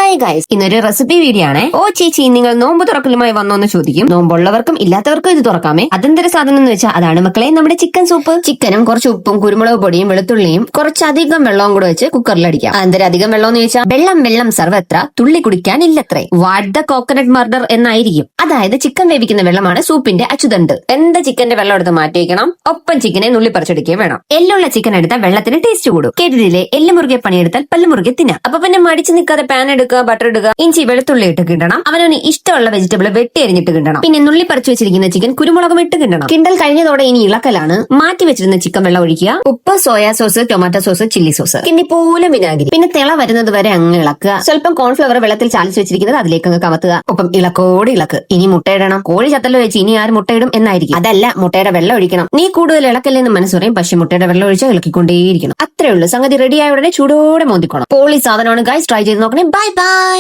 Hi guys, ഇന്നൊരു recipe video ആണ്. ഓ ചേച്ചി, നിങ്ങൾ നോമ്പ് തുറക്കലുമായി വന്നോന്ന് ചോദിക്കും. നോമ്പുള്ളവർക്കും ഇല്ലാത്തവർക്കും ഇത് തുറക്കാമേ. അതെന്തൊരു സാധനം എന്ന് വെച്ചാൽ അതാണ് മക്കളെ നമ്മുടെ ചിക്കൻ സൂപ്പ്. ചിക്കനും കുറച്ച് ഉപ്പും കുരുമുളക് പൊടിയും വെളുത്തുള്ളിയും കുറച്ചധികം വെള്ളവും കൂടെ വെച്ച് കുക്കറിൽ അടിക്കാം. അധികം വെള്ളം എന്ന് ചോദിച്ചാൽ വെള്ളം സർവത്ര തുള്ളി കുടിക്കാൻ ഇല്ലത്രേ. വാട്ട് ദ കോക്കനട്ട് മർഡർ എന്നായിരിക്കും. അതായത് ചിക്കൻ വേവിക്കുന്ന വെള്ളമാണ് സൂപ്പിന്റെ അച്ചുതണ്ട്. എന്താ ചിക്കന്റെ വെള്ളം എടുത്ത് മാറ്റി വെക്കണം. ഒപ്പം ചിക്കനെ നുള്ളി പറിച്ചെടുക്കുകയും വേണം. എല്ലുള്ള ചിക്കൻ എടുത്താൽ വെള്ളത്തിന് ടേസ്റ്റ് കൂടും. കേട്ടിട്ടില്ലേ, എല്ല് മുറുകെ പണിയെടുത്താൽ പല്ല് മുറുകെ തിന്നാം. അപ്പൊ പിന്നെ മടിച്ചു നിൽക്കാതെ പാൻ എടുക്കുക, ബട്ടർ ഇടുക, ഇഞ്ചി വെളുത്തുള്ളി ഇട്ട് കിട്ടണം. അവനവന് ഇഷ്ടമുള്ള വെജിറ്റബിൾ വെട്ടി എറിഞ്ഞിട്ട് കിട്ടണം. പിന്നെ നുള്ളി പറിച്ചു വെച്ചിരിക്കുന്ന ചിക്കൻ കുരുമുളകും ഇട്ട് കിട്ടണം. കിണ്ടൽ കഴിഞ്ഞതോടെ ഇനി ഇളക്കലാണ്. മാറ്റി വെച്ചിരുന്ന ചിക്കൻ വെള്ളം ഒഴിക്കുക. ഉപ്പ്, soya sauce, tomato sauce, chilli sauce, കിണ്ടി പോലെ വിനാഗിരി. പിന്നെ തിള വരുന്നത് വരെ അങ്ങ് ഇളക്കുക. സ്വല്പം കോൺഫ്ലവർ വെള്ളത്തിൽ ചാലിച്ചു വെച്ചിരിക്കുന്നത് അതിലേക്ക് അങ്ങ് കമത്തുക. ഒപ്പം ഇളക്കോട് ഇളക്ക്. ഇനി മുട്ടയിടണം. കോഴി ചത്തല്ലോ വെച്ച് ഇനി ആര് മുട്ടയിടും എന്നായിരിക്കും. അതല്ല, മുട്ടയുടെ വെള്ളം ഒഴിക്കണം. നീ കൂടുതൽ ഇളക്കല്ലെന്ന് മനസ്സ് പറയും. പക്ഷെ മുട്ടയുടെ വെള്ളം ഒഴിച്ചാൽ ഇളക്കിക്കൊണ്ടേയിരിക്കണം. അത്രേ ഉള്ളൂ. സംഗതി റെഡിയായ ഉടനെ ചൂടോടെ മോന്തിക്കണം. പോളി സാധനമാണ് ഗൈസ്, ട്രൈ ചെയ്ത് നോക്കണേ. Bye bye.